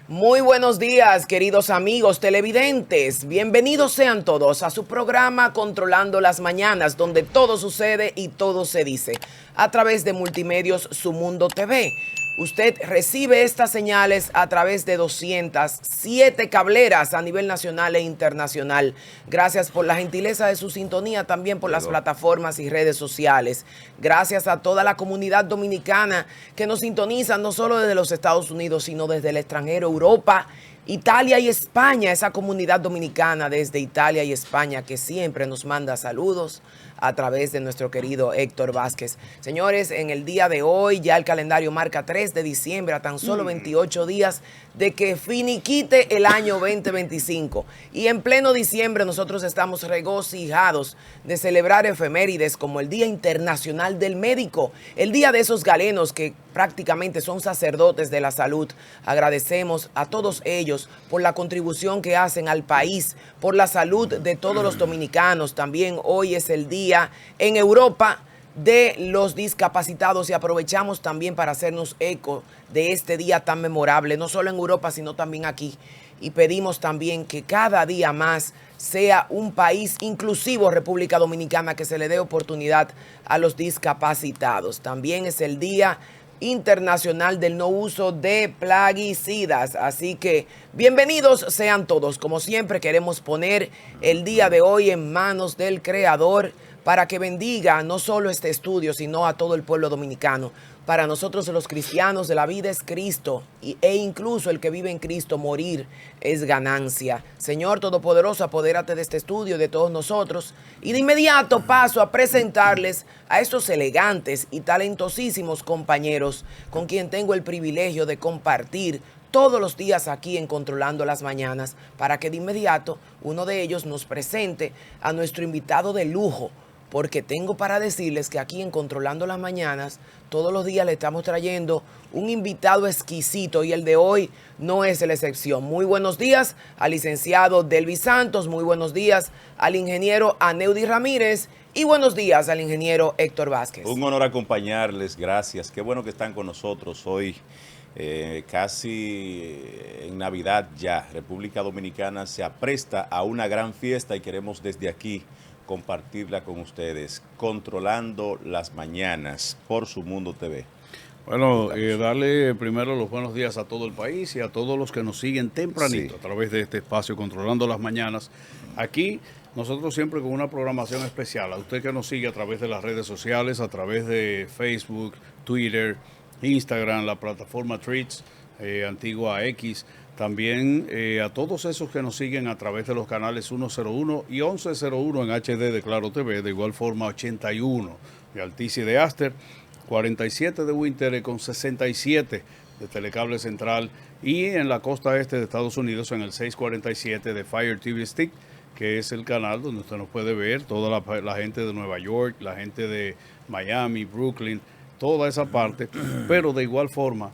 Muy buenos días, queridos amigos televidentes. Bienvenidos sean todos a su programa Controlando las Mañanas, donde todo sucede y todo se dice, a través de Multimedios Su Mundo TV. Usted recibe estas señales a través de 207 cableras a nivel nacional e internacional. Gracias por la gentileza de su sintonía, también por las plataformas y redes sociales. Gracias a toda la comunidad dominicana que nos sintoniza no solo desde los Estados Unidos, sino desde el extranjero, Europa, Italia y España. Esa comunidad dominicana desde Italia y España que siempre nos manda saludos a través de nuestro querido Héctor Vázquez. Señores, en el día de hoy ya el calendario marca 3 de diciembre, a tan solo 28 días de que finiquite el año 2025. Y en pleno diciembre nosotros estamos regocijados de celebrar efemérides como el Día Internacional del Médico, el día de esos galenos que prácticamente son sacerdotes de la salud. Agradecemos a todos ellos por la contribución que hacen al país, por la salud de todos los dominicanos. También hoy es el día en Europa de los discapacitados y aprovechamos también para hacernos eco de este día tan memorable, no solo en Europa, sino también aquí. Y pedimos también que cada día más sea un país inclusivo, República Dominicana, que se le dé oportunidad a los discapacitados. También es el Día Internacional del No Uso de Plaguicidas. Así que bienvenidos sean todos. Como siempre queremos poner el día de hoy en manos del Creador para que bendiga no solo este estudio, sino a todo el pueblo dominicano. Para nosotros los cristianos, de la vida es Cristo e incluso el que vive en Cristo, morir es ganancia. Señor Todopoderoso, apodérate de este estudio, de todos nosotros. Y de inmediato paso a presentarles a estos elegantes y talentosísimos compañeros con quien tengo el privilegio de compartir todos los días aquí en Controlando las Mañanas, para que de inmediato uno de ellos nos presente a nuestro invitado de lujo. Porque tengo para decirles que aquí en Controlando las Mañanas, todos los días le estamos trayendo un invitado exquisito y el de hoy no es la excepción. Muy buenos días al licenciado Delvis Santos, muy buenos días al ingeniero Aneudi Ramírez y buenos días al ingeniero Héctor Vázquez. Un honor acompañarles, gracias. Qué bueno que están con nosotros hoy. Casi en Navidad ya, República Dominicana se apresta a una gran fiesta y queremos desde aquí compartirla con ustedes, Controlando las Mañanas por Su Mundo TV. Bueno, darle primero los buenos días a todo el país y a todos los que nos siguen tempranito a través de este espacio Controlando las Mañanas. Aquí nosotros siempre con una programación especial. A usted que nos sigue a través de las redes sociales, a través de Facebook, Twitter, Instagram, la plataforma Threads, antigua X. También a todos esos que nos siguen a través de los canales 101 y 1101 en HD de Claro TV, de igual forma 81 de Altice de Aster, 47 de Winter con 67 de Telecable Central y en la costa este de Estados Unidos en el 647 de Fire TV Stick, que es el canal donde usted nos puede ver, toda la gente de Nueva York, la gente de Miami, Brooklyn, toda esa parte, pero de igual forma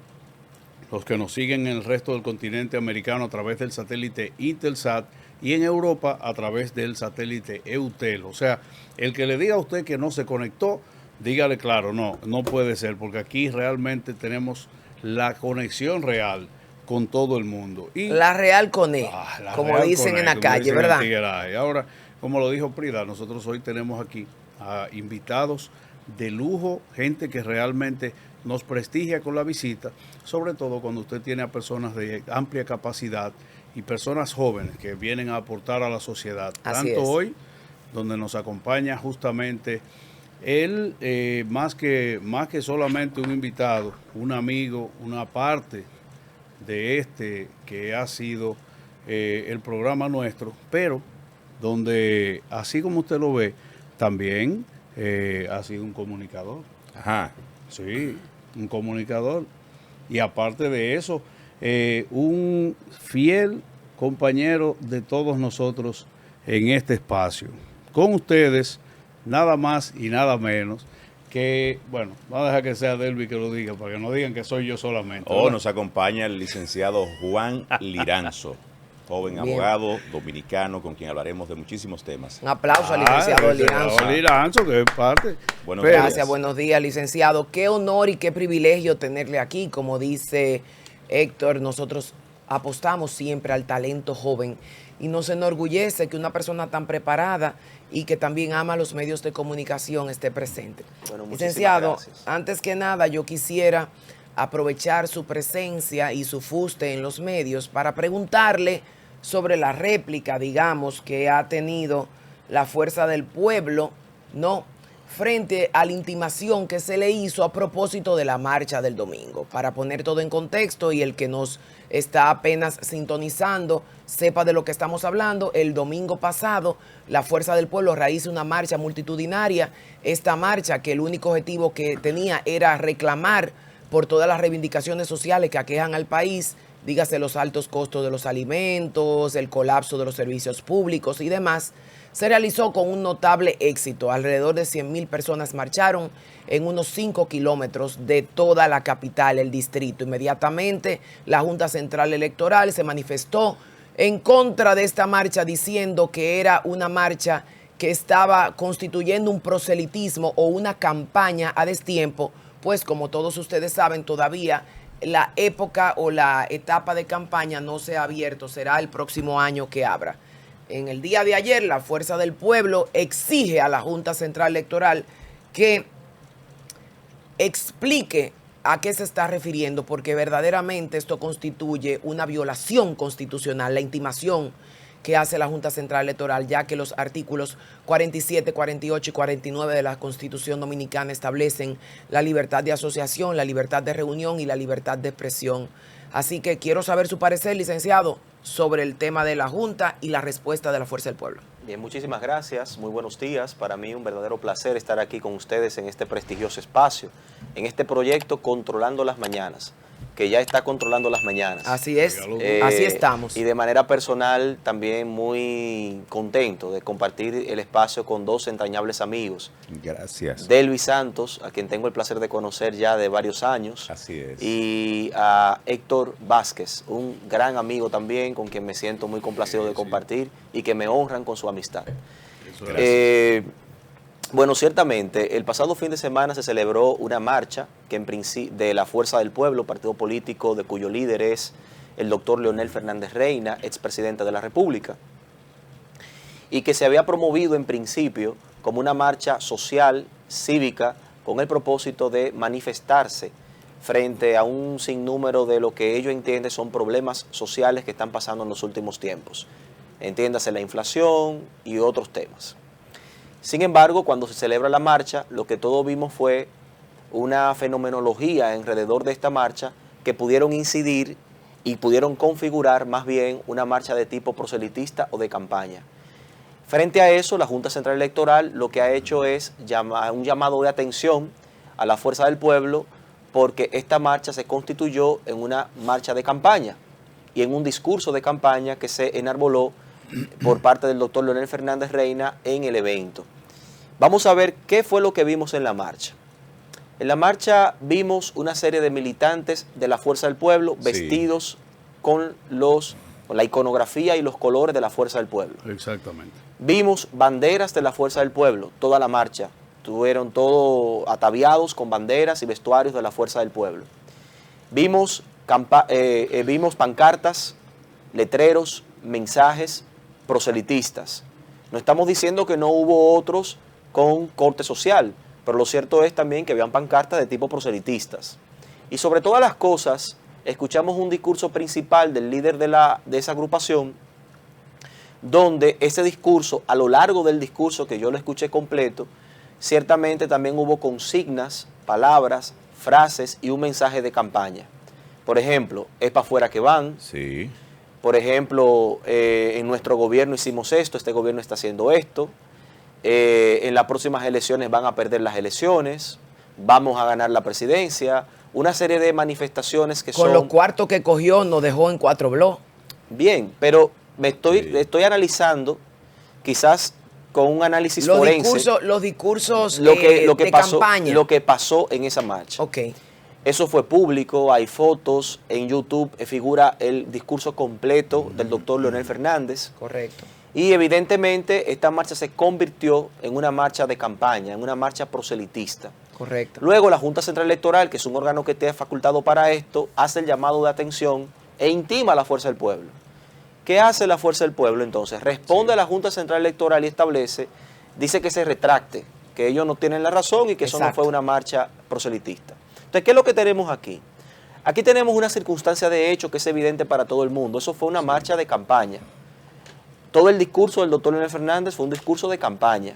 los que nos siguen en el resto del continente americano a través del satélite Intelsat y en Europa a través del satélite Eutel. O sea, el que le diga a usted que no se conectó, dígale claro, no puede ser, porque aquí realmente tenemos la conexión real con todo el mundo. Y la Real Cone, como dicen en la calle, ¿verdad? Y ahora, como lo dijo Prida, nosotros hoy tenemos aquí a invitados de lujo, gente que realmente nos prestigia con la visita, sobre todo cuando usted tiene a personas de amplia capacidad y personas jóvenes que vienen a aportar a la sociedad. Así Tanto es. Hoy, donde nos acompaña justamente él, más que solamente un invitado, un amigo, una parte de este que ha sido el programa nuestro, pero donde, así como usted lo ve, también ha sido un comunicador. Ajá. Sí, un comunicador. Y aparte de eso, un fiel compañero de todos nosotros en este espacio. Con ustedes, nada más y nada menos que, bueno, vamos a dejar que sea Delvis que lo diga, para que no digan que soy yo solamente. Nos acompaña el licenciado Juan Liranzo, joven abogado dominicano con quien hablaremos de muchísimos temas. Un aplauso al licenciado Liranzo. Liranzo, que es parte. Buenos Gracias, días. buenos días, licenciado. Qué honor y qué privilegio tenerle aquí. Como dice Héctor, nosotros apostamos siempre al talento joven y nos enorgullece que una persona tan preparada y que también ama los medios de comunicación esté presente. Bueno, Licenciado, gracias. antes que nada yo quisiera aprovechar su presencia y su fuste en los medios para preguntarle sobre la réplica, digamos, que ha tenido la Fuerza del Pueblo, ¿no?, frente a la intimación que se le hizo a propósito de la marcha del domingo. Para poner todo en contexto y el que nos está apenas sintonizando sepa de lo que estamos hablando, el domingo pasado la Fuerza del Pueblo realiza una marcha multitudinaria. Esta marcha, que el único objetivo que tenía era reclamar por todas las reivindicaciones sociales que aquejan al país, dígase los altos costos de los alimentos, el colapso de los servicios públicos y demás, se realizó con un notable éxito. Alrededor de 100.000 personas marcharon en unos 5 kilómetros de toda la capital, el distrito. Inmediatamente la Junta Central Electoral se manifestó en contra de esta marcha, diciendo que era una marcha que estaba constituyendo un proselitismo o una campaña a destiempo, pues como todos ustedes saben, todavía la época o la etapa de campaña no se ha abierto, será el próximo año que abra. En el día de ayer, la Fuerza del Pueblo exige a la Junta Central Electoral que explique a qué se está refiriendo, porque verdaderamente esto constituye una violación constitucional, la intimación que hace la Junta Central Electoral, ya que los artículos 47, 48 y 49 de la Constitución Dominicana establecen la libertad de asociación, la libertad de reunión y la libertad de expresión. Así que quiero saber su parecer, licenciado, sobre el tema de la Junta y la respuesta de la Fuerza del Pueblo. Bien, muchísimas gracias, muy buenos días. Para mí un verdadero placer estar aquí con ustedes en este prestigioso espacio, en este proyecto Controlando las Mañanas, que ya está controlando las mañanas. Así es, así estamos. Y de manera personal también muy contento de compartir el espacio con dos entrañables amigos. Gracias. Delvis Santos, a quien tengo el placer de conocer ya de varios años. Así es. Y a Héctor Vázquez, un gran amigo también, con quien me siento muy complacido de compartir y que me honran con su amistad. Bueno, ciertamente, el pasado fin de semana se celebró una marcha que de la Fuerza del Pueblo, partido político de cuyo líder es el doctor Leonel Fernández Reina, expresidente de la República, y que se había promovido en principio como una marcha social, cívica, con el propósito de manifestarse frente a un sinnúmero de lo que ellos entienden son problemas sociales que están pasando en los últimos tiempos. Entiéndase la inflación y otros temas. Sin embargo, cuando se celebra la marcha, lo que todos vimos fue una fenomenología alrededor de esta marcha que pudieron incidir y pudieron configurar más bien una marcha de tipo proselitista o de campaña. Frente a eso, la Junta Central Electoral lo que ha hecho es un llamado de atención a la Fuerza del Pueblo, porque esta marcha se constituyó en una marcha de campaña y en un discurso de campaña que se enarboló por parte del doctor Leonel Fernández Reina en el evento. Vamos a ver qué fue lo que vimos en la marcha. En la marcha vimos una serie de militantes de la Fuerza del Pueblo vestidos con la iconografía y los colores de la Fuerza del Pueblo. Exactamente. Vimos banderas de la Fuerza del Pueblo, toda la marcha. Estuvieron todos ataviados con banderas y vestuarios de la Fuerza del Pueblo. Vimos pancartas, letreros, mensajes proselitistas. No estamos diciendo que no hubo otros con corte social, pero lo cierto es también que habían pancartas de tipo proselitistas. Y sobre todas las cosas, escuchamos un discurso principal del líder de esa agrupación, donde ese discurso, a lo largo del discurso que yo lo escuché completo, ciertamente también hubo consignas, palabras, frases y un mensaje de campaña. Por ejemplo, es para afuera que van. Sí. Por ejemplo, en nuestro gobierno hicimos esto, este gobierno está haciendo esto. En las próximas elecciones van a perder las elecciones, vamos a ganar la presidencia. Una serie de manifestaciones que son... Con los cuartos que cogió nos dejó en 4 blogs. Bien, pero estoy analizando, quizás con un análisis forense, los discursos de pasó, campaña. lo que pasó en esa marcha. Ok. Eso fue público, hay fotos, en YouTube figura el discurso completo del doctor Leonel Fernández. Correcto. Y evidentemente esta marcha se convirtió en una marcha de campaña, en una marcha proselitista. Correcto. Luego la Junta Central Electoral, que es un órgano que esté facultado para esto, hace el llamado de atención e intima a la Fuerza del Pueblo. ¿Qué hace la Fuerza del Pueblo entonces? Responde a la Junta Central Electoral y establece, dice que se retracte, que ellos no tienen la razón y que eso no fue una marcha proselitista. Entonces, ¿qué es lo que tenemos aquí? Aquí tenemos una circunstancia de hecho que es evidente para todo el mundo. Eso fue una marcha de campaña. Todo el discurso del doctor Leonel Fernández fue un discurso de campaña.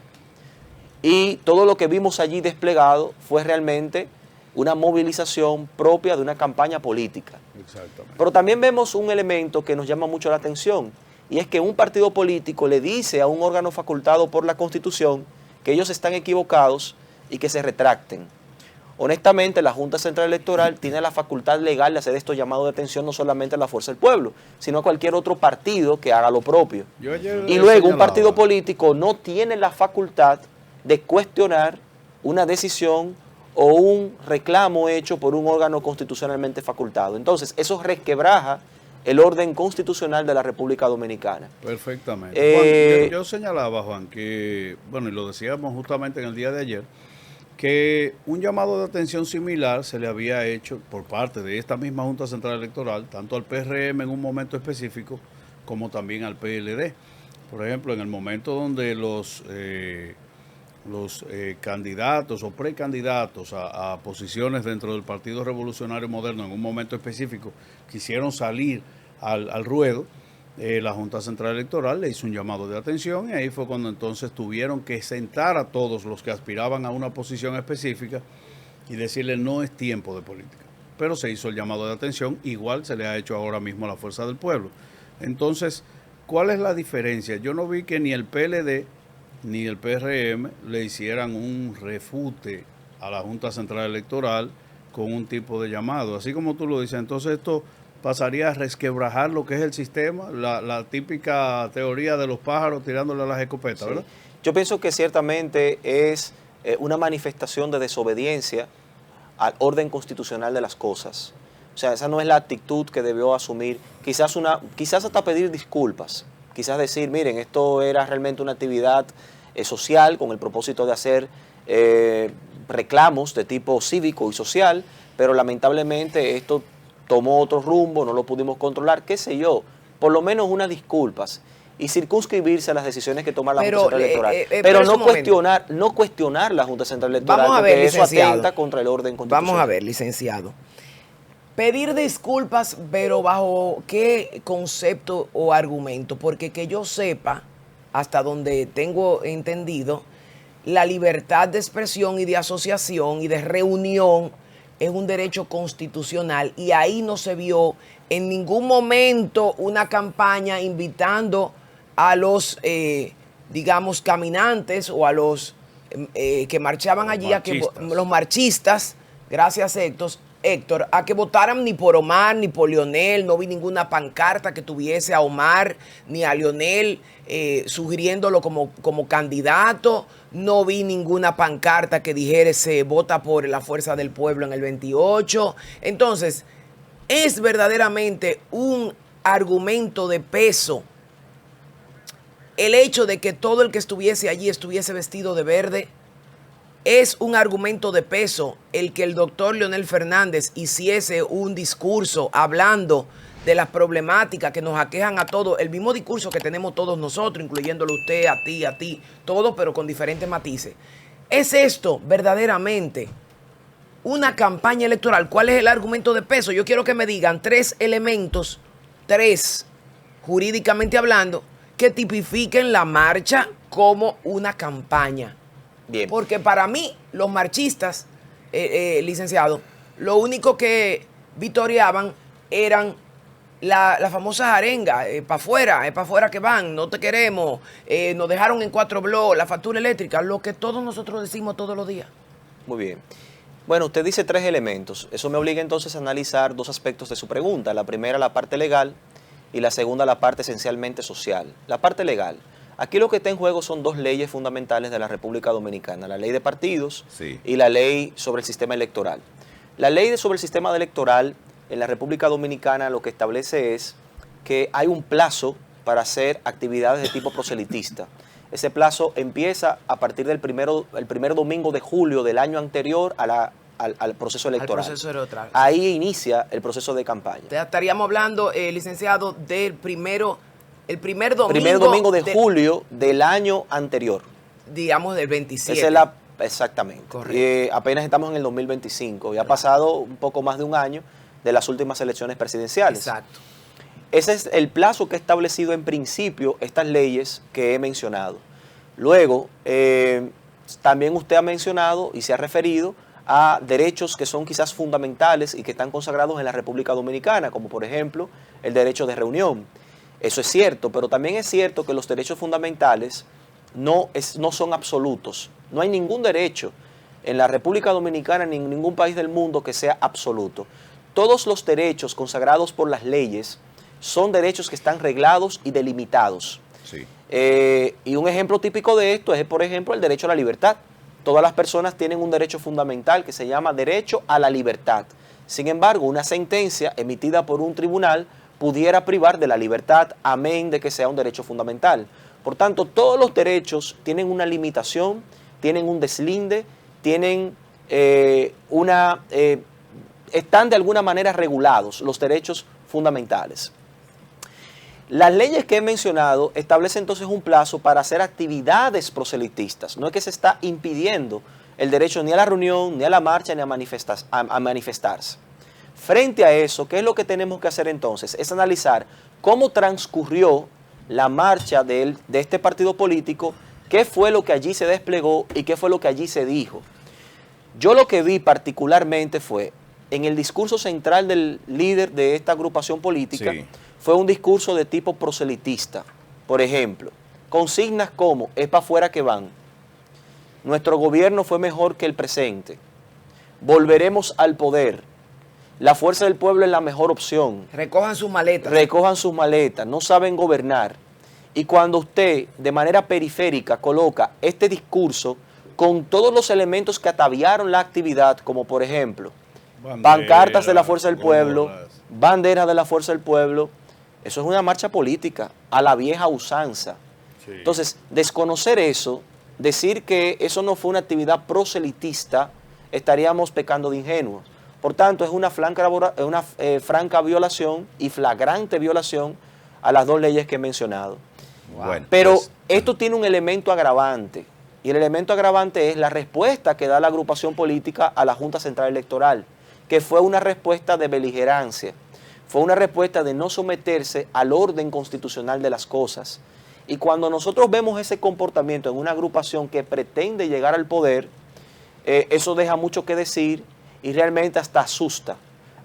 Y todo lo que vimos allí desplegado fue realmente una movilización propia de una campaña política. Exactamente. Pero también vemos un elemento que nos llama mucho la atención, y es que un partido político le dice a un órgano facultado por la Constitución que ellos están equivocados y que se retracten. Honestamente, la Junta Central Electoral tiene la facultad legal de hacer estos llamados de atención no solamente a la Fuerza del Pueblo, sino a cualquier otro partido que haga lo propio. Y luego un partido político no tiene la facultad de cuestionar una decisión o un reclamo hecho por un órgano constitucionalmente facultado. Entonces, eso resquebraja el orden constitucional de la República Dominicana. Perfectamente. Juan, yo señalaba, Juan, que, bueno, y lo decíamos justamente en el día de ayer, que un llamado de atención similar se le había hecho por parte de esta misma Junta Central Electoral, tanto al PRM en un momento específico, como también al PLD. Por ejemplo, en el momento donde los candidatos o precandidatos a posiciones dentro del Partido Revolucionario Moderno en un momento específico quisieron salir al ruedo, la Junta Central Electoral le hizo un llamado de atención y ahí fue cuando entonces tuvieron que sentar a todos los que aspiraban a una posición específica y decirle no es tiempo de política. Pero se hizo el llamado de atención, igual se le ha hecho ahora mismo a la Fuerza del Pueblo. Entonces, ¿cuál es la diferencia? Yo no vi que ni el PLD ni el PRM le hicieran un refute a la Junta Central Electoral con un tipo de llamado. Así como tú lo dices, entonces esto pasaría a resquebrajar lo que es el sistema, la típica teoría de los pájaros tirándole a las escopetas, ¿verdad? Yo pienso que ciertamente es una manifestación de desobediencia al orden constitucional de las cosas. O sea, esa no es la actitud que debió asumir, quizás hasta pedir disculpas, quizás decir, miren, esto era realmente una actividad social con el propósito de hacer reclamos de tipo cívico y social, pero lamentablemente esto tomó otro rumbo, no lo pudimos controlar, qué sé yo, por lo menos unas disculpas y circunscribirse a las decisiones que toma la Junta Central Electoral. Pero no cuestionar la Junta Central Electoral, porque eso atenta contra el orden constitucional. Vamos a ver, licenciado. Pedir disculpas, pero ¿bajo qué concepto o argumento? Porque que yo sepa, hasta donde tengo entendido, la libertad de expresión y de asociación y de reunión es un derecho constitucional y ahí no se vio en ningún momento una campaña invitando a los, digamos, caminantes o a los que marchaban allí, los marchistas, gracias Héctor, a que votaran ni por Omar ni por Leonel. No vi ninguna pancarta que tuviese a Omar ni a Leonel sugiriéndolo como candidato. No vi ninguna pancarta que dijera se vota por la Fuerza del Pueblo en el 28. Entonces, es verdaderamente un argumento de peso el hecho de que todo el que estuviese allí estuviese vestido de verde. Es un argumento de peso el que el doctor Leonel Fernández hiciese un discurso hablando de las problemáticas que nos aquejan a todos, el mismo discurso que tenemos todos nosotros, incluyéndolo usted, a ti, todo, pero con diferentes matices. ¿Es esto verdaderamente una campaña electoral? ¿Cuál es el argumento de peso? Yo quiero que me digan 3 elementos, 3, jurídicamente hablando, que tipifiquen la marcha como una campaña. Bien. Porque para mí, los marchistas, licenciado, lo único que victoriaban eran la famosa arenga, para afuera que van, no te queremos, nos dejaron en 4 bloques, la factura eléctrica, lo que todos nosotros decimos todos los días. Muy bien. Bueno, usted dice 3 elementos. Eso me obliga entonces a analizar 2 aspectos de su pregunta. La primera, la parte legal, y la segunda, la parte esencialmente social. La parte legal. Aquí lo que está en juego son 2 leyes fundamentales de la República Dominicana, la ley de partidos y la ley sobre el sistema electoral. La ley sobre el sistema electoral en la República Dominicana lo que establece es que hay un plazo para hacer actividades de tipo proselitista. Ese plazo empieza a partir del primer domingo de julio del año anterior a la al proceso electoral. Proceso electoral. Ahí inicia el proceso de campaña. Estaríamos hablando, licenciado, el primer domingo. Primer domingo de julio del año anterior. Digamos del 27. Esa es exactamente. Correcto. Apenas estamos en el 2025. Ya ha pasado un poco más de un año de las últimas elecciones presidenciales. Exacto. Ese es el plazo que ha establecido en principio estas leyes que he mencionado. Luego, también usted ha mencionado y se ha referido a derechos que son quizás fundamentales y que están consagrados en la República Dominicana, como por ejemplo el derecho de reunión. Eso es cierto, pero también es cierto que los derechos fundamentales no son absolutos. No hay ningún derecho en la República Dominicana ni en ningún país del mundo que sea absoluto. Todos los derechos consagrados por las leyes son derechos que están reglados y delimitados. Sí. Y un ejemplo típico de esto es, por ejemplo, el derecho a la libertad. Todas las personas tienen un derecho fundamental que se llama derecho a la libertad. Sin embargo, una sentencia emitida por un tribunal pudiera privar de la libertad, amén de que sea un derecho fundamental. Por tanto, todos los derechos tienen una limitación, tienen un deslinde, tienen están de alguna manera regulados los derechos fundamentales. Las leyes que he mencionado establecen entonces un plazo para hacer actividades proselitistas. No es que se está impidiendo el derecho ni a la reunión, ni a la marcha, ni a manifestarse. Frente a eso, ¿qué es lo que tenemos que hacer entonces? Es analizar cómo transcurrió la marcha de este partido político, qué fue lo que allí se desplegó y qué fue lo que allí se dijo. Yo lo que vi particularmente fue, en el discurso central del líder de esta agrupación política, Sí. fue un discurso de tipo proselitista. Por ejemplo, consignas como, es para afuera que van, nuestro gobierno fue mejor que el presente, volveremos al poder, la fuerza del pueblo es la mejor opción, Recojan sus maletas. recojan sus maletas, no saben gobernar. Y cuando usted de manera periférica coloca este discurso con todos los elementos que ataviaron la actividad, como por ejemplo, pancartas de la fuerza del pueblo, banderas de la fuerza del pueblo, eso es una marcha política a la vieja usanza. Sí. Entonces, desconocer eso, decir que eso no fue una actividad proselitista, estaríamos pecando de ingenuos. Por tanto, es una franca violación y flagrante violación a las dos leyes que he mencionado. Bueno, Pero pues, esto tiene un elemento agravante, y el elemento agravante es la respuesta que da la agrupación política a la Junta Central Electoral, que fue una respuesta de beligerancia, fue una respuesta de no someterse al orden constitucional de las cosas. Y cuando nosotros vemos ese comportamiento en una agrupación que pretende llegar al poder, eso deja mucho que decir y realmente hasta asusta.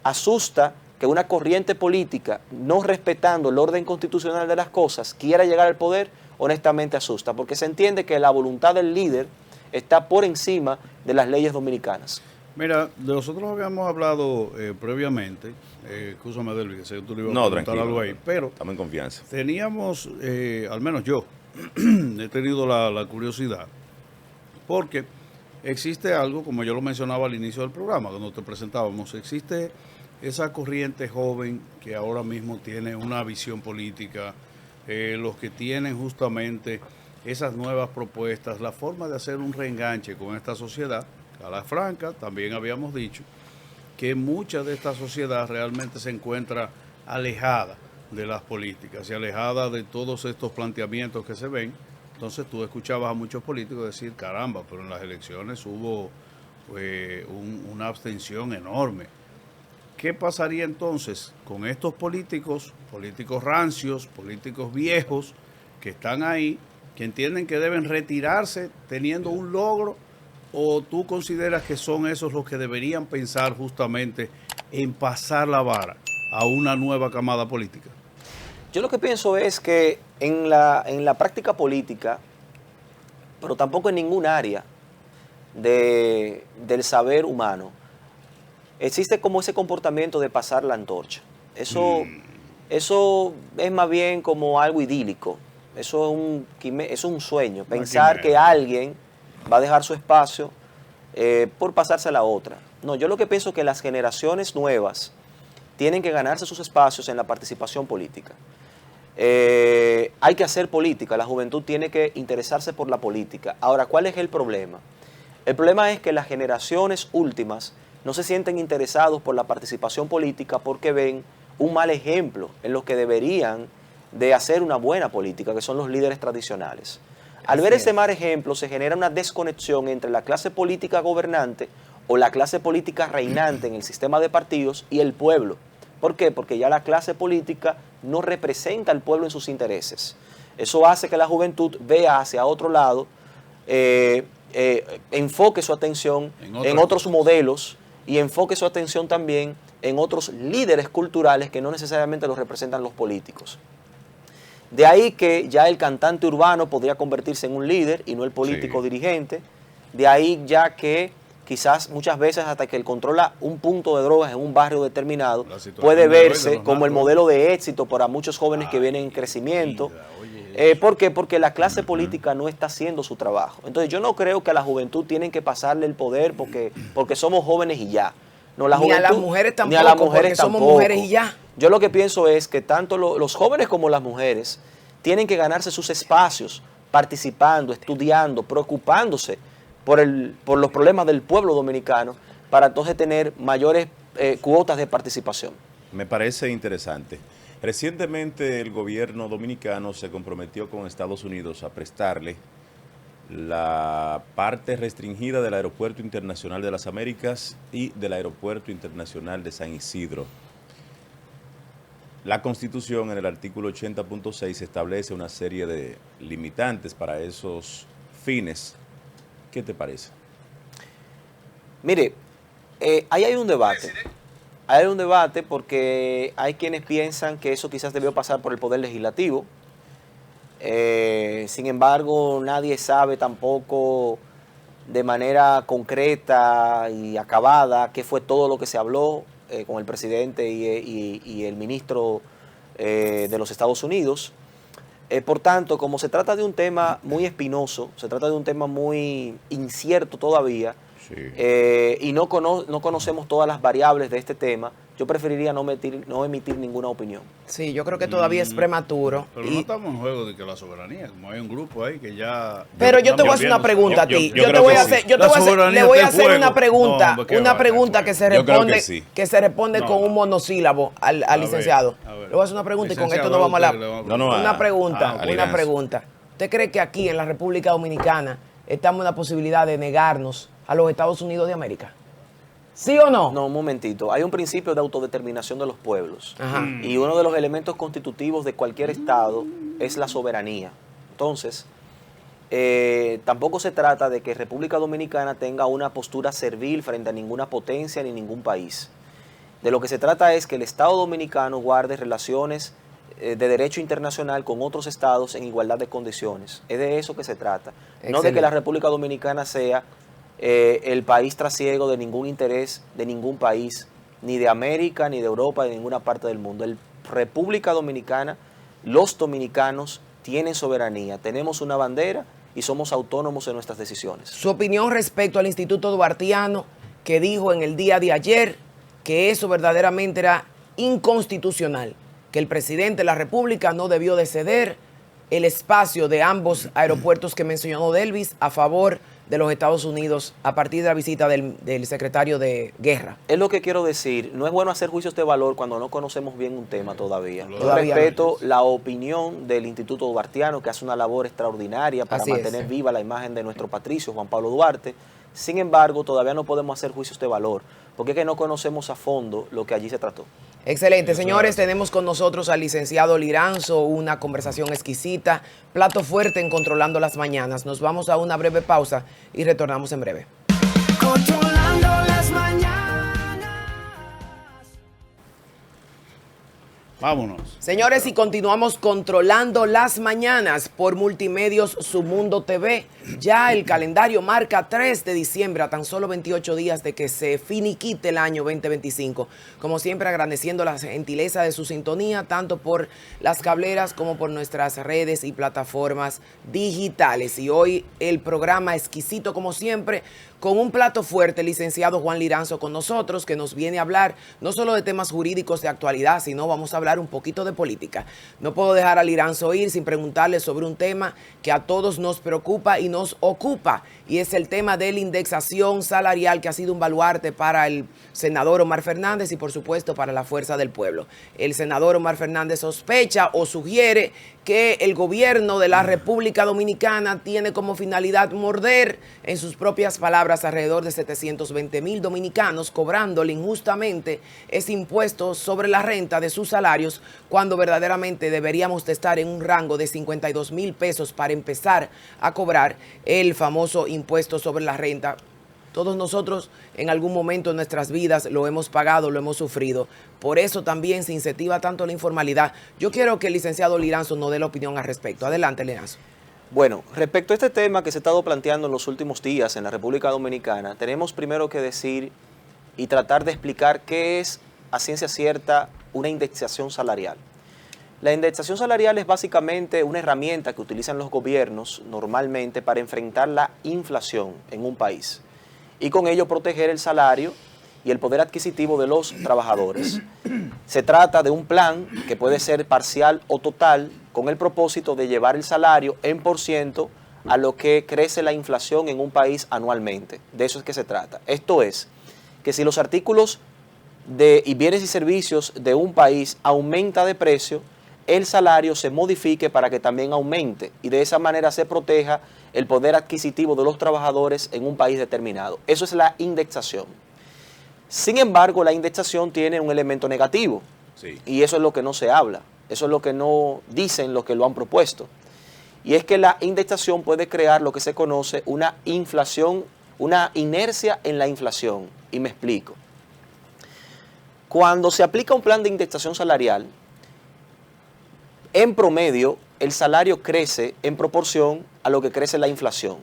Asusta que una corriente política, no respetando el orden constitucional de las cosas, quiera llegar al poder, honestamente asusta, porque se entiende que la voluntad del líder está por encima de las leyes dominicanas. Mira, nosotros habíamos hablado previamente, escúchame Delvi, que sé que tú le ibas a no, preguntar tranquilo. algo ahí, pero Estamos en confianza. teníamos, al menos yo, he tenido la curiosidad, porque existe algo, como yo lo mencionaba al inicio del programa, cuando te presentábamos, existe esa corriente joven que ahora mismo tiene una visión política, los que tienen justamente esas nuevas propuestas, la forma de hacer un reenganche con esta sociedad. A la franca, también habíamos dicho que mucha de esta sociedad realmente se encuentra alejada de las políticas y alejada de todos estos planteamientos que se ven. Entonces tú escuchabas a muchos políticos decir, caramba, pero en las elecciones hubo una abstención enorme. ¿Qué pasaría entonces con estos políticos rancios, políticos viejos, que están ahí, que entienden que deben retirarse teniendo un logro? ¿O tú consideras que son esos los que deberían pensar justamente en pasar la vara a una nueva camada política? Yo lo que pienso es que en la práctica política, pero tampoco en ningún área del saber humano, existe como ese comportamiento de pasar la antorcha. Eso es más bien como algo idílico. Eso es un sueño. Pensar que alguien va a dejar su espacio por pasarse a la otra. No, yo lo que pienso es que las generaciones nuevas tienen que ganarse sus espacios en la participación política. Hay que hacer política, la juventud tiene que interesarse por la política. Ahora, ¿cuál es el problema? El problema es que las generaciones últimas no se sienten interesados por la participación política porque ven un mal ejemplo en los que deberían de hacer una buena política, que son los líderes tradicionales. Al ver ese mal ejemplo, se genera una desconexión entre la clase política gobernante o la clase política reinante en el sistema de partidos y el pueblo. ¿Por qué? Porque ya la clase política no representa al pueblo en sus intereses. Eso hace que la juventud vea hacia otro lado, enfoque su atención en otros modelos y enfoque su atención también en otros líderes culturales que no necesariamente los representan los políticos. De ahí que ya el cantante urbano podría convertirse en un líder y no el político dirigente. De ahí ya que quizás muchas veces hasta que él controla un punto de drogas en un barrio determinado, puede verse como el modelo de éxito para muchos jóvenes que vienen en crecimiento. ¿Por qué? Porque la clase política no está haciendo su trabajo. Entonces yo no creo que a la juventud tienen que pasarle el poder porque somos jóvenes y ya. No, la juventud, ni a las mujeres tampoco, ni a las mujeres porque somos mujeres y ya. Yo lo que pienso es que tanto los jóvenes como las mujeres tienen que ganarse sus espacios participando, estudiando, preocupándose por los problemas del pueblo dominicano para entonces tener mayores cuotas de participación. Me parece interesante. Recientemente el gobierno dominicano se comprometió con Estados Unidos a prestarle la parte restringida del Aeropuerto Internacional de las Américas y del Aeropuerto Internacional de San Isidro. La Constitución en el artículo 80.6 establece una serie de limitantes para esos fines. ¿Qué te parece? Mire, ahí hay un debate. Hay un debate porque hay quienes piensan que eso quizás debió pasar por el Poder Legislativo. Sin embargo, nadie sabe tampoco de manera concreta y acabada qué fue todo lo que se habló con el presidente y el ministro de los Estados Unidos. Por tanto, como se trata de un tema muy espinoso, se trata de un tema muy incierto todavía, y no conocemos todas las variables de este tema, yo preferiría no emitir ninguna opinión. Sí, yo creo que todavía es prematuro. Pero no estamos en juego de que la soberanía, como hay un grupo ahí que ya... Pero yo te voy a hacer una pregunta a ti. Le voy a hacer una pregunta, que se responde con un monosílabo al licenciado. Le voy a hacer una pregunta y con esto no vamos a hablar. Una pregunta. ¿Usted cree que aquí en la República Dominicana estamos en la posibilidad de negarnos a los Estados Unidos de América? ¿Sí o no? No, un momentito. Hay un principio de autodeterminación de los pueblos. Ajá. Y uno de los elementos constitutivos de cualquier Estado es la soberanía. Entonces, tampoco se trata de que República Dominicana tenga una postura servil frente a ninguna potencia ni ningún país. De lo que se trata es que el Estado dominicano guarde relaciones de derecho internacional con otros estados en igualdad de condiciones. Es de eso que se trata. Excelente. No de que la República Dominicana sea el país trasiego de ningún interés de ningún país, ni de América, ni de Europa, ni de ninguna parte del mundo. La República Dominicana, los dominicanos tienen soberanía, tenemos una bandera y somos autónomos en nuestras decisiones. Su opinión respecto al Instituto Duartiano, que dijo en el día de ayer que eso verdaderamente era inconstitucional, que el presidente de la República no debió de ceder el espacio de ambos aeropuertos que mencionó Delvis a favor de los Estados Unidos a partir de la visita del secretario de Guerra. Es lo que quiero decir, no es bueno hacer juicios de valor cuando no conocemos bien un tema todavía. Yo Todavía respeto la opinión del Instituto Duartiano, que hace una labor extraordinaria para mantener viva la imagen de nuestro patricio Juan Pablo Duarte. Sin embargo, todavía no podemos hacer juicios de valor, porque es que no conocemos a fondo lo que allí se trató. Excelente, señores, tenemos con nosotros al licenciado Liranzo, una conversación exquisita, plato fuerte en Controlando las Mañanas. Nos vamos a una breve pausa y retornamos en breve. Controlando las Mañanas. Vámonos. Señores, y continuamos Controlando las Mañanas por Multimedios Su Mundo TV. Ya el calendario marca 3 de diciembre, a tan solo 28 días de que se finiquite el año 2025. Como siempre, agradeciendo la gentileza de su sintonía, tanto por las cableras como por nuestras redes y plataformas digitales. Y hoy el programa exquisito, como siempre, con un plato fuerte el licenciado Juan Liranzo con nosotros, que nos viene a hablar no solo de temas jurídicos de actualidad, sino vamos a hablar un poquito de política. No puedo dejar a Liranzo ir sin preguntarle sobre un tema que a todos nos preocupa y nos ocupa, y es el tema de la indexación salarial, que ha sido un baluarte para el senador Omar Fernández y por supuesto para la Fuerza del Pueblo. El senador Omar Fernández sospecha o sugiere que el gobierno de la República Dominicana tiene como finalidad morder, en sus propias palabras, alrededor de 720,000 dominicanos, cobrándole injustamente ese impuesto sobre la renta de sus salarios, cuando verdaderamente deberíamos de estar en un rango de 52,000 pesos para empezar a cobrar el famoso impuesto sobre la renta. Todos nosotros en algún momento de nuestras vidas lo hemos pagado, lo hemos sufrido. Por eso también se incentiva tanto la informalidad. Yo quiero que el licenciado Liranzo nos dé la opinión al respecto. Adelante, Liranzo. Bueno, respecto a este tema que se ha estado planteando en los últimos días en la República Dominicana, tenemos primero que decir y tratar de explicar qué es a ciencia cierta una indexación salarial. La indexación salarial es básicamente una herramienta que utilizan los gobiernos normalmente para enfrentar la inflación en un país y con ello proteger el salario y el poder adquisitivo de los trabajadores. Se trata de un plan que puede ser parcial o total, con el propósito de llevar el salario en % a lo que crece la inflación en un país anualmente. De eso es que se trata. Esto es, que si los artículos y bienes y servicios de un país aumenta de precio, el salario se modifique para que también aumente y de esa manera se proteja el poder adquisitivo de los trabajadores en un país determinado. Eso es la indexación. Sin embargo, la indexación tiene un elemento negativo, sí, y eso es lo que no se habla, eso es lo que no dicen los que lo han propuesto. Y es que la indexación puede crear lo que se conoce una inflación, una inercia en la inflación. Y me explico. Cuando se aplica un plan de indexación salarial, en promedio, el salario crece en proporción a lo que crece la inflación.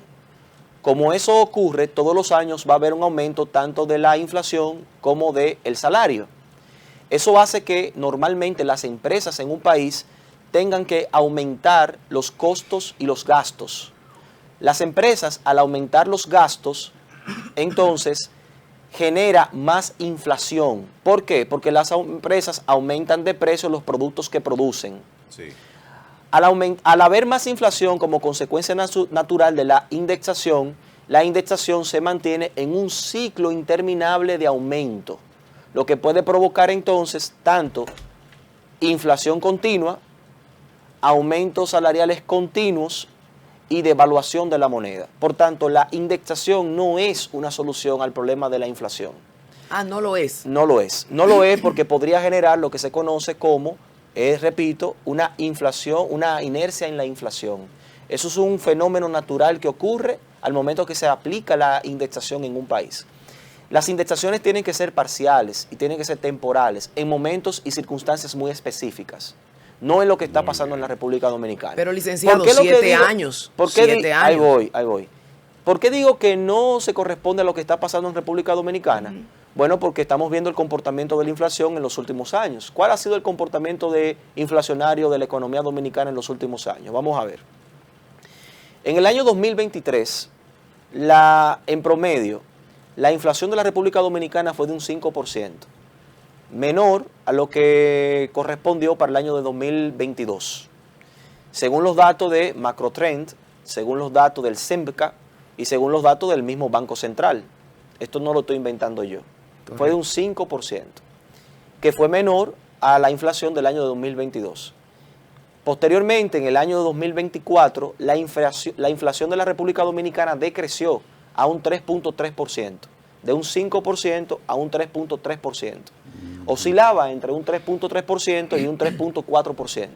Como eso ocurre, todos los años va a haber un aumento tanto de la inflación como del salario. Eso hace que normalmente las empresas en un país tengan que aumentar los costos y los gastos. Las empresas, al aumentar los gastos, entonces genera más inflación. ¿Por qué? Porque las empresas aumentan de precio los productos que producen. Sí. Al haber más inflación como consecuencia natural de la indexación se mantiene en un ciclo interminable de aumento, lo que puede provocar entonces tanto inflación continua, aumentos salariales continuos y devaluación de la moneda. Por tanto, la indexación no es una solución al problema de la inflación. Ah, no lo es. No lo es. No lo es porque podría generar lo que se conoce como, repito, una inflación, una inercia en la inflación. Eso es un fenómeno natural que ocurre al momento que se aplica la indexación en un país. Las indexaciones tienen que ser parciales y tienen que ser temporales en momentos y circunstancias muy específicas. No es lo que está pasando en la República Dominicana. Pero licenciado, 7 años. ¿Por qué 7 años? Ahí voy. ¿Por qué digo que no se corresponde a lo que está pasando en República Dominicana? Bueno, porque estamos viendo el comportamiento de la inflación en los últimos años. ¿Cuál ha sido el comportamiento inflacionario de la economía dominicana en los últimos años? Vamos a ver. En el año 2023, en promedio, la inflación de la República Dominicana fue de un 5%, menor a lo que correspondió para el año de 2022. Según los datos de Macrotrend, según los datos del CEMPCA y según los datos del mismo Banco Central. Esto no lo estoy inventando yo. Correcto. Fue de un 5%, que fue menor a la inflación del año de 2022. Posteriormente, en el año de 2024, la inflación de la República Dominicana decreció a un 3.3%, de un 5% a un 3.3%. Oscilaba entre un 3.3% y un 3.4%.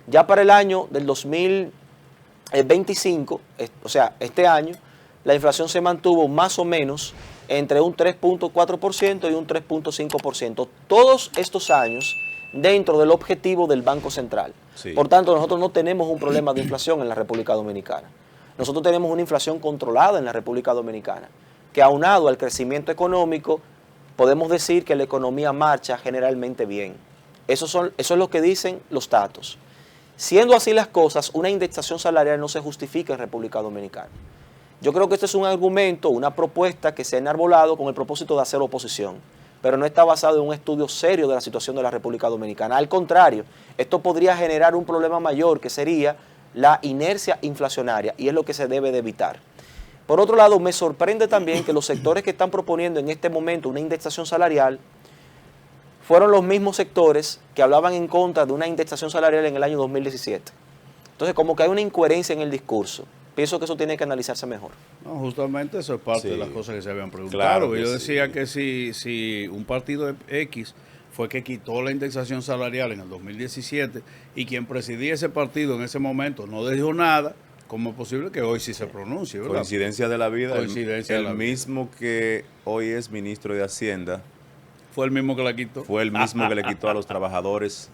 Ya para el año del 2025, o sea, este año, la inflación se mantuvo más o menos entre un 3.4% y un 3.5%. Todos estos años dentro del objetivo del Banco Central. Sí. Por tanto, nosotros no tenemos un problema de inflación en la República Dominicana. Nosotros tenemos una inflación controlada en la República Dominicana, que aunado al crecimiento económico, podemos decir que la economía marcha generalmente bien. Eso es lo que dicen los datos. Siendo así las cosas, una indexación salarial no se justifica en República Dominicana. Yo creo que este es un argumento, una propuesta que se ha enarbolado con el propósito de hacer oposición, pero no está basado en un estudio serio de la situación de la República Dominicana. Al contrario, esto podría generar un problema mayor, que sería la inercia inflacionaria, y es lo que se debe de evitar. Por otro lado, me sorprende también que los sectores que están proponiendo en este momento una indexación salarial fueron los mismos sectores que hablaban en contra de una indexación salarial en el año 2017. Entonces, como que hay una incoherencia en el discurso. Pienso que eso tiene que analizarse mejor. No, justamente eso es parte Sí, de las cosas que se habían preguntado. claro que Yo sí. decía que si un partido X fue que quitó la indexación salarial en el 2017 y quien presidía ese partido en ese momento no dijo nada, ¿cómo es posible que hoy sí se pronuncie, verdad? Coincidencia de la vida. Coincidencia de la el vida. mismo que hoy es ministro de Hacienda Fue el mismo que la quitó. fue el mismo que le quitó a los trabajadores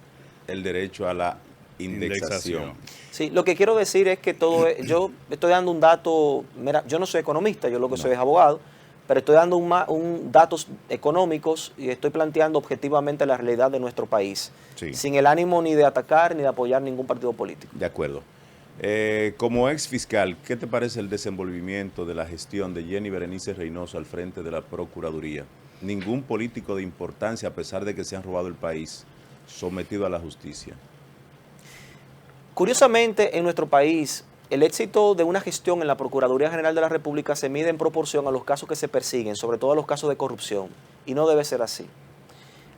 el derecho a la indexación. Sí, lo que quiero decir es que yo estoy dando un dato, mira, yo no soy economista, yo lo que soy es abogado, pero estoy dando datos económicos y estoy planteando objetivamente la realidad de nuestro país, Sí. sin el ánimo ni de atacar ni de apoyar ningún partido político. De acuerdo. Como ex fiscal, ¿qué te parece el desenvolvimiento de la gestión de Jenny Berenice Reynoso al frente de la Procuraduría? Ningún político de importancia, a pesar de que se han robado el país, sometido a la justicia. Curiosamente, en nuestro país, el éxito de una gestión en la Procuraduría General de la República se mide en proporción a los casos que se persiguen, sobre todo a los casos de corrupción, y no debe ser así.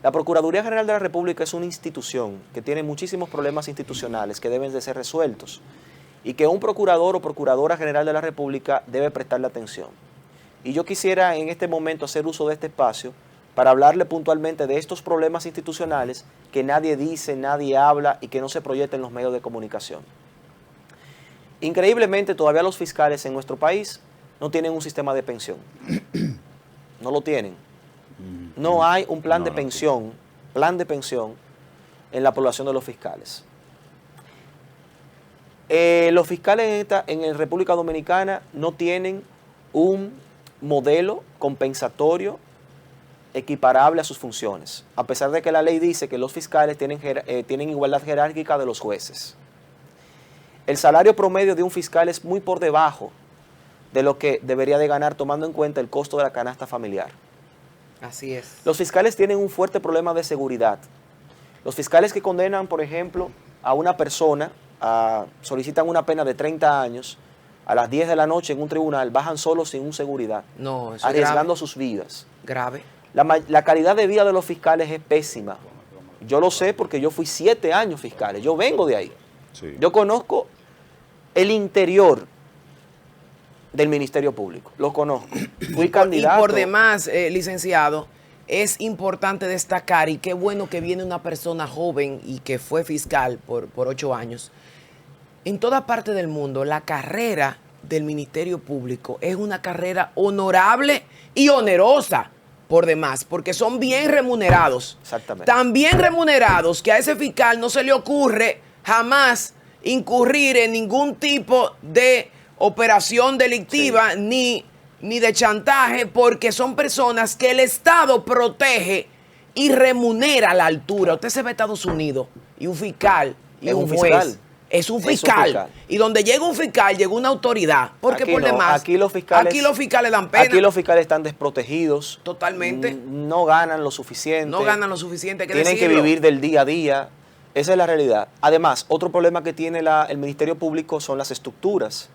La Procuraduría General de la República es una institución que tiene muchísimos problemas institucionales que deben de ser resueltos y que un procurador o procuradora general de la República debe prestarle atención. Y yo quisiera en este momento hacer uso de este espacio para hablarle puntualmente de estos problemas institucionales que nadie dice, nadie habla y que no se proyectan en los medios de comunicación. Increíblemente, todavía los fiscales en nuestro país no tienen un sistema de pensión. No lo tienen. No hay un plan de pensión en la población de los fiscales. Los fiscales en República Dominicana no tienen un modelo compensatorio equiparable a sus funciones, a pesar de que la ley dice que los fiscales tienen igualdad jerárquica de los jueces. El salario promedio de un fiscal es muy por debajo de lo que debería de ganar, tomando en cuenta el costo de la canasta familiar. Así es. Los fiscales tienen un fuerte problema de seguridad. Los fiscales que condenan, por ejemplo, a una persona, solicitan una pena de 30 años, a las 10 de la noche en un tribunal, bajan solos sin un seguridad, No, eso arriesgando es sus vidas. grave. La calidad de vida de los fiscales es pésima. Yo lo sé porque yo fui 7 años fiscales, yo vengo de ahí. Sí. Yo conozco el interior del Ministerio Público, lo conozco. Fui candidato. Y por demás, licenciado, es importante destacar, y qué bueno que viene una persona joven y que fue fiscal por 8 años. En toda parte del mundo, la carrera del Ministerio Público es una carrera honorable y onerosa por demás, porque son bien remunerados. Exactamente. Tan bien remunerados que a ese fiscal no se le ocurre jamás incurrir en ningún tipo de operación delictiva ni de chantaje, porque son personas que el Estado protege y remunera a la altura. Usted se ve a Estados Unidos y un fiscal y Es un un juez fiscal. es un Es un fiscal. fiscal. Y donde llega un fiscal, llega una autoridad. Porque Aquí por no, demás, aquí los fiscales dan pena. Aquí los fiscales están desprotegidos. Totalmente. No ganan lo suficiente. No ganan lo suficiente, hay que Tienen que decirlo. vivir del día a día. Esa es la realidad. Además, otro problema que tiene el Ministerio Público son las estructuras.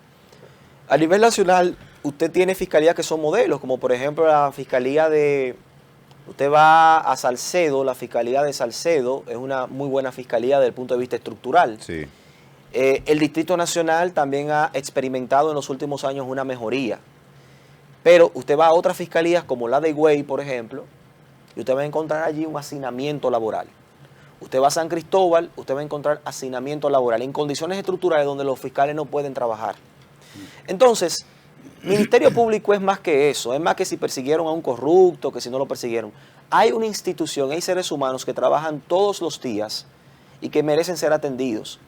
A nivel nacional, usted tiene fiscalías que son modelos, como por ejemplo la fiscalía de... Usted va a Salcedo, la fiscalía de Salcedo es una muy buena fiscalía desde el punto de vista estructural. Sí. El Distrito Nacional también ha experimentado en los últimos años una mejoría. Pero usted va a otras fiscalías como la de Higüey, por ejemplo, y usted va a encontrar allí un hacinamiento laboral. Usted va a San Cristóbal, usted va a encontrar hacinamiento laboral en condiciones estructurales donde los fiscales no pueden trabajar. Entonces, Ministerio Público es más que eso, es más que si persiguieron a un corrupto, que si no lo persiguieron. Hay una institución, hay seres humanos que trabajan todos los días y que merecen ser atendidos.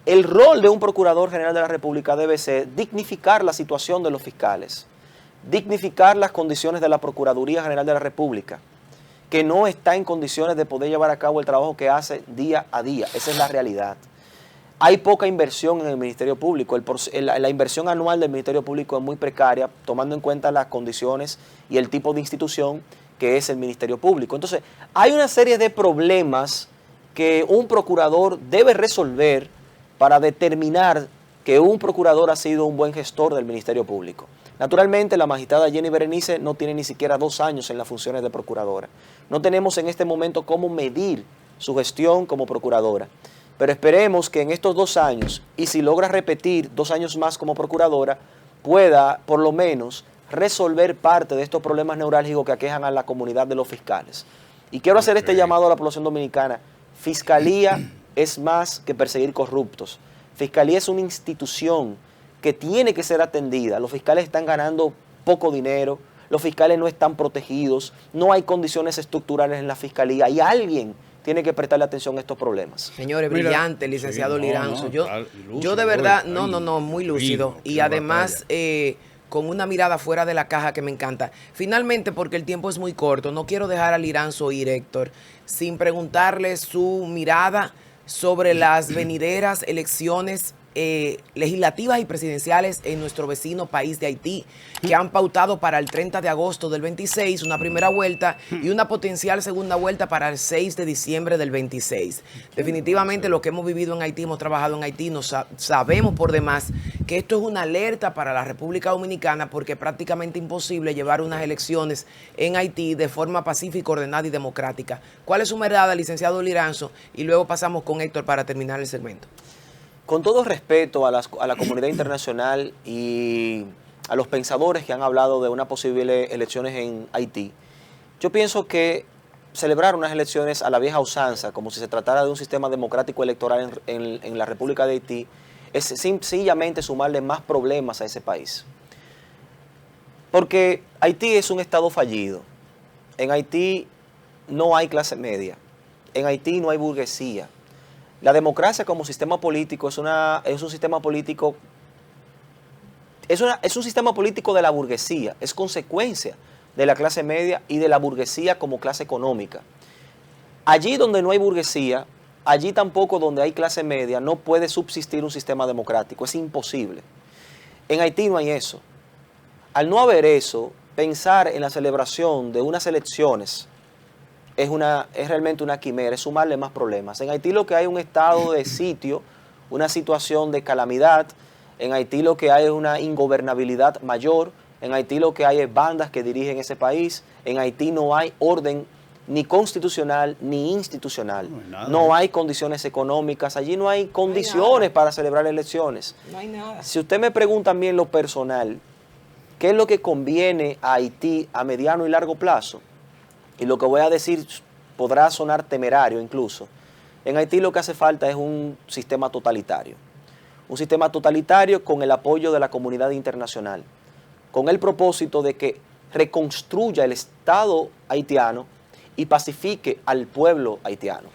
El rol de un Procurador General de la República debe ser dignificar la situación de los fiscales, dignificar las condiciones de la Procuraduría General de la República, que no está en condiciones de poder llevar a cabo el trabajo que hace día a día. Esa es la realidad. Hay poca inversión en el Ministerio Público. La inversión anual del Ministerio Público es muy precaria, tomando en cuenta las condiciones y el tipo de institución que es el Ministerio Público. Entonces, hay una serie de problemas que un procurador debe resolver para determinar que un procurador ha sido un buen gestor del Ministerio Público. Naturalmente, la magistrada Jenny Berenice no tiene ni siquiera 2 años en las funciones de procuradora. No tenemos en este momento cómo medir su gestión como procuradora. Pero esperemos que en estos 2 años, y si logra repetir 2 años más como procuradora, pueda por lo menos resolver parte de estos problemas neurálgicos que aquejan a la comunidad de los fiscales. Y quiero hacer este llamado a la población dominicana. Fiscalía es más que perseguir corruptos. Fiscalía es una institución que tiene que ser atendida. Los fiscales están ganando poco dinero, los fiscales no están protegidos, no hay condiciones estructurales en la fiscalía y alguien tiene que prestarle atención a estos problemas. Señores, Mira, brillante, licenciado sí, Liranzo. lúcido, Yo de verdad, muy muy lúcido. fino, Y sin además, con una mirada fuera de la caja que me encanta. Finalmente, porque el tiempo es muy corto, no quiero dejar a Liranzo ir, Héctor, sin preguntarle su mirada sobre las venideras elecciones legislativas y presidenciales en nuestro vecino país de Haití, que han pautado para el 30 de agosto del 26 una primera vuelta y una potencial segunda vuelta para el 6 de diciembre del 26. Definitivamente lo que hemos vivido en Haití, hemos trabajado en Haití, sabemos por demás que esto es una alerta para la República Dominicana porque es prácticamente imposible llevar unas elecciones en Haití de forma pacífica, ordenada y democrática. ¿Cuál es su mirada, licenciado Liranzo? Y luego pasamos con Héctor para terminar el segmento. Con todo respeto a la comunidad internacional y a los pensadores que han hablado de unas posibles elecciones en Haití, yo pienso que celebrar unas elecciones a la vieja usanza, como si se tratara de un sistema democrático electoral en la República de Haití, es sencillamente sumarle más problemas a ese país. Porque Haití es un estado fallido. En Haití no hay clase media. En Haití no hay burguesía. La democracia como sistema político es un sistema político de la burguesía, es consecuencia de la clase media y de la burguesía como clase económica. Allí donde no hay burguesía, allí tampoco donde hay clase media, no puede subsistir un sistema democrático, es imposible. En Haití no hay eso. Al no haber eso, pensar en la celebración de unas elecciones es realmente una quimera, es sumarle más problemas. En Haití lo que hay es un estado de sitio, una situación de calamidad. En Haití lo que hay es una ingobernabilidad mayor. En Haití lo que hay es bandas que dirigen ese país. En Haití no hay orden ni constitucional ni institucional. No hay condiciones económicas. Allí no hay condiciones para celebrar elecciones. No hay nada. Si usted me pregunta a mí en lo personal, ¿qué es lo que conviene a Haití a mediano y largo plazo? Y lo que voy a decir podrá sonar temerario incluso. En Haití lo que hace falta es un sistema totalitario. Un sistema totalitario con el apoyo de la comunidad internacional. Con el propósito de que reconstruya el Estado haitiano y pacifique al pueblo haitiano.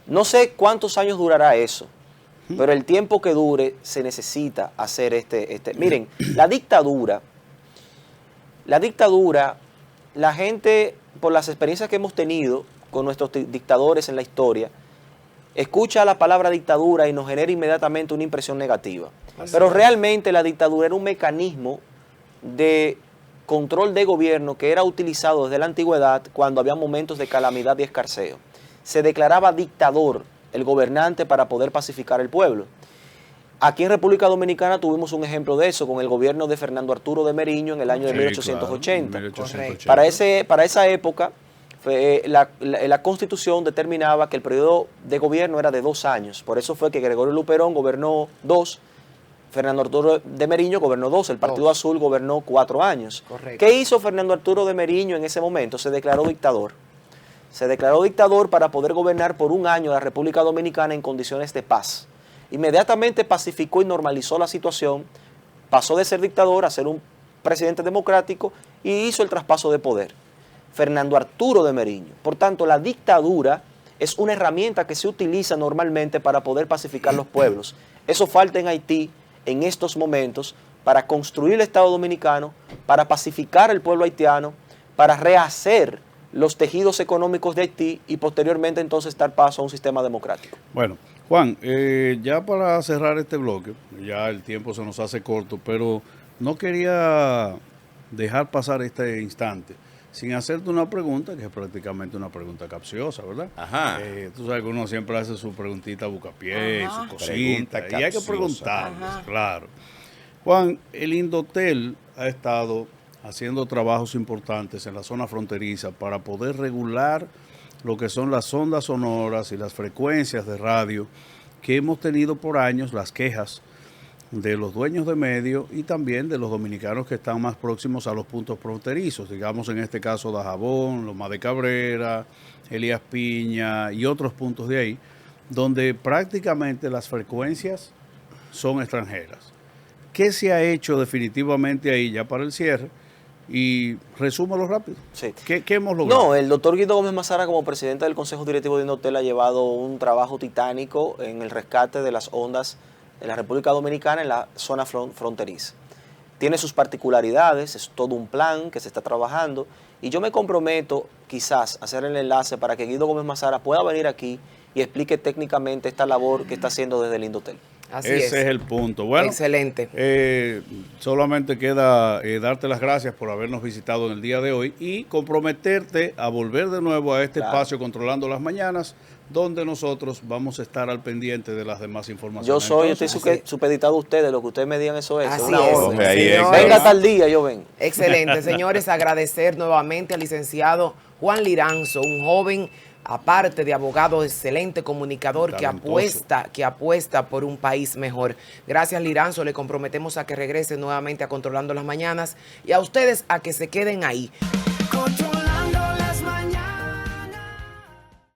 No sé cuántos años durará eso, pero el tiempo que dure se necesita hacer Miren, la dictadura, la gente, por las experiencias que hemos tenido con nuestros dictadores en la historia, escucha la palabra dictadura y nos genera inmediatamente una impresión negativa. Pero realmente la dictadura era un mecanismo de control de gobierno que era utilizado desde la antigüedad cuando había momentos de calamidad y escarceo. Se declaraba dictador el gobernante para poder pacificar el pueblo. Aquí en República Dominicana tuvimos un ejemplo de eso con el gobierno de Fernando Arturo de Meriño en el año de 1880. Claro, 1880. Para esa época, la Constitución determinaba que el periodo de gobierno era de 2 años. Por eso fue que Gregorio Luperón gobernó 2, Fernando Arturo de Meriño gobernó 2, el Partido Azul gobernó 4 años. Correcto. ¿Qué hizo Fernando Arturo de Meriño en ese momento? Se declaró dictador. Se declaró dictador para poder gobernar por 1 año la República Dominicana en condiciones de paz. Inmediatamente pacificó y normalizó la situación, pasó de ser dictador a ser un presidente democrático y hizo el traspaso de poder. Fernando Arturo de Meriño. Por tanto, la dictadura es una herramienta que se utiliza normalmente para poder pacificar los pueblos. Eso falta en Haití en estos momentos para construir el Estado dominicano, para pacificar el pueblo haitiano, para rehacer los tejidos económicos de Haití y posteriormente entonces dar paso a un sistema democrático. Bueno, Juan, ya para cerrar este bloque, ya el tiempo se nos hace corto, pero no quería dejar pasar este instante sin hacerte una pregunta, que es prácticamente una pregunta capciosa, ¿verdad? Ajá. Tú sabes que uno siempre hace su preguntita bucapié, Ajá. su cosita, Pregunta y hay que capciosa. preguntarles, Ajá. claro. Juan, el Indotel ha estado haciendo trabajos importantes en la zona fronteriza para poder regular lo que son las ondas sonoras y las frecuencias de radio que hemos tenido por años, las quejas de los dueños de medios y también de los dominicanos que están más próximos a los puntos fronterizos, digamos en este caso Dajabón, Loma de Cabrera, Elías Piña y otros puntos de ahí, donde prácticamente las frecuencias son extranjeras. ¿Qué se ha hecho definitivamente ahí ya para el cierre? Y resúmalo rápido. Sí. ¿Qué hemos logrado? No, el doctor Guido Gómez Mazara, como presidente del Consejo Directivo de Indotel, ha llevado un trabajo titánico en el rescate de las ondas de la República Dominicana en la zona fronteriza. Tiene sus particularidades, es todo un plan que se está trabajando, y yo me comprometo quizás a hacer el enlace para que Guido Gómez Mazara pueda venir aquí y explique técnicamente esta labor que está haciendo desde el Indotel. Así Ese es el punto. Bueno, excelente. Solamente queda darte las gracias por habernos visitado en el día de hoy y comprometerte a volver de nuevo a este espacio Controlando las Mañanas, donde nosotros vamos a estar al pendiente de las demás informaciones. Yo estoy Así. supeditado a ustedes, lo que ustedes me digan eso es. Así una es. orden. Ahí es. Señores, Venga tal día, yo vengo. excelente, señores, agradecer nuevamente al licenciado Juan Liranzo, un joven, aparte de abogado, excelente comunicador Talentoso. que apuesta por un país mejor. Gracias, Liranzo, le comprometemos a que regrese nuevamente a Controlando las Mañanas y a ustedes a que se queden ahí. Controlando las mañanas.